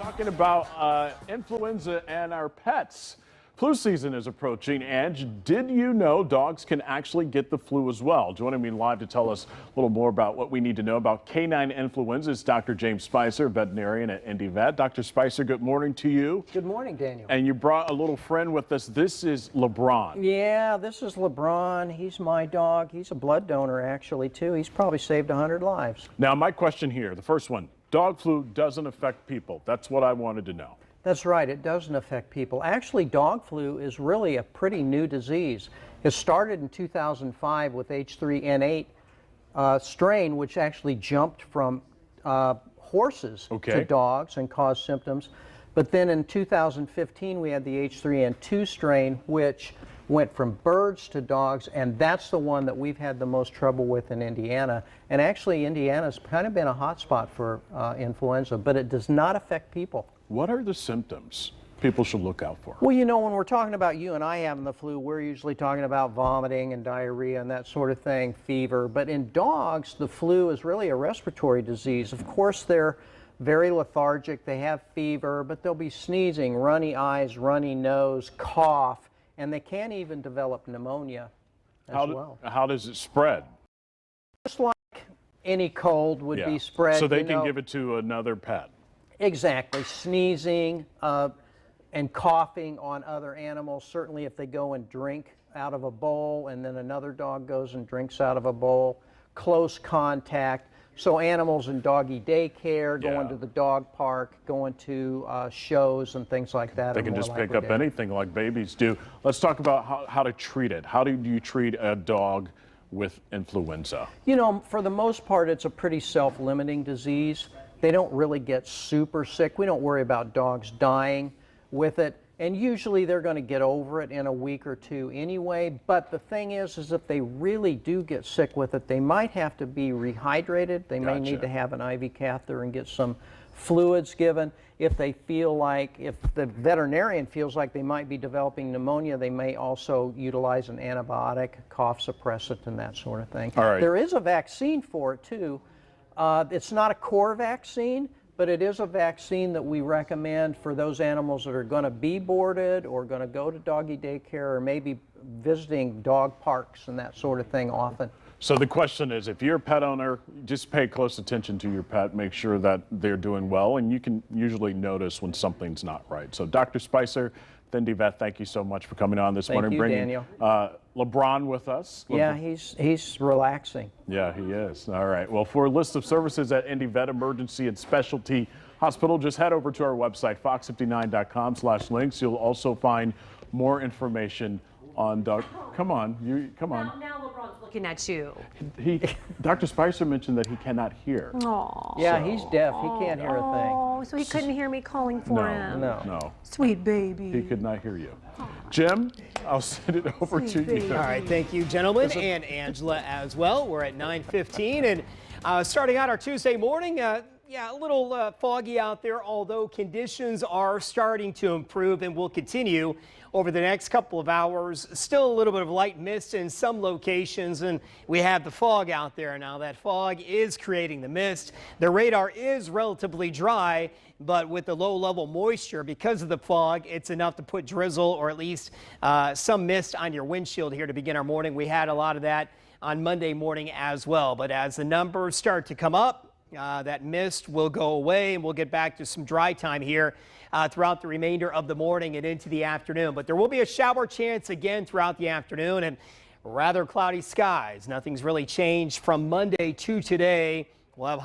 Talking about influenza and our pets. Flu season is approaching, and did you know dogs can actually get the flu as well? Joining me live to tell us a little more about what we need to know about canine influenza is Dr. James Spicer, veterinarian at Indy Vet. Dr. Spicer, good morning to you. Good morning, Daniel. And you brought a little friend with us. This is LeBron. Yeah, this is LeBron. He's my dog. He's a blood donor, actually, too. He's probably saved 100 lives. Now, my question here, the first one, dog flu doesn't affect people. That's what I wanted to know. That's right, it doesn't affect people. Actually, dog flu is really a pretty new disease. It started in 2005 with H3N8 strain, which actually jumped from horses to dogs and caused symptoms. But then in 2015, we had the H3N2 strain, which went from birds to dogs, and that's the one that we've had the most trouble with in Indiana. And actually, Indiana's kind of been a hot spot for influenza, but it does not affect people. What are the symptoms people should look out for? Well, you know, when we're talking about you and I having the flu, we're usually talking about vomiting and diarrhea and that sort of thing, fever. But in dogs, the flu is really a respiratory disease. Of course, they're very lethargic, they have fever, but they'll be sneezing, runny eyes, runny nose, cough, and they can even develop pneumonia as well. How does it spread? Just like any cold would be spread. So they can give it to another pet. Exactly. Sneezing and coughing on other animals. Certainly if they go and drink out of a bowl and then another dog goes and drinks out of a bowl. Close contact. So animals in doggy daycare, going to the dog park, going to shows and things like that. They can just pick up anything like babies do. Let's talk about how to treat it. How do you treat a dog with influenza? You know, for the most part, it's a pretty self-limiting disease. They don't really get super sick. We don't worry about dogs dying with it. And usually they're going to get over it in a week or two anyway. But the thing is if they really do get sick with it, they might have to be rehydrated. They may need to have an IV catheter and get some fluids given. If they feel like, if the veterinarian feels like they might be developing pneumonia, they may also utilize an antibiotic, cough suppressant, and that sort of thing. All right. There is a vaccine for it too. It's not a core vaccine, but it is a vaccine that we recommend for those animals that are going to be boarded or going to go to doggy daycare or maybe visiting dog parks and that sort of thing often. So the question is, if you're a pet owner, just pay close attention to your pet, make sure that they're doing well, and you can usually notice when something's not right. So Dr. Spicer, Indy Vet, thank you so much for coming on this morning. Thank you, Daniel. LeBron with us. Yeah, he's relaxing. Yeah, he is. All right. Well, for a list of services at Indy Vet Emergency and Specialty Hospital, just head over to our website, fox59.com/links. You'll also find more information on dog. Come on, come on. Now LeBron's looking at you. Dr. Spicer mentioned that he cannot hear. Aww. Yeah, he's deaf. He can't hear a thing. Oh, so he couldn't hear me calling for him. No. Sweet baby. He could not hear you. Jim, I'll send it over to you. All right, thank you, gentlemen, and Angela as well. We're at 9:15, and starting out our Tuesday morning. Yeah, a little foggy out there, although conditions are starting to improve and will continue over the next couple of hours. Still a little bit of light mist in some locations, and we have the fog out there now. That fog is creating the mist. The radar is relatively dry, but with the low level moisture, because of the fog, it's enough to put drizzle or at least some mist on your windshield here to begin our morning. We had a lot of that on Monday morning as well, but as the numbers start to come up, that mist will go away and we'll get back to some dry time here throughout the remainder of the morning and into the afternoon. But there will be a shower chance again throughout the afternoon and rather cloudy skies. Nothing's really changed from Monday to today. We'll have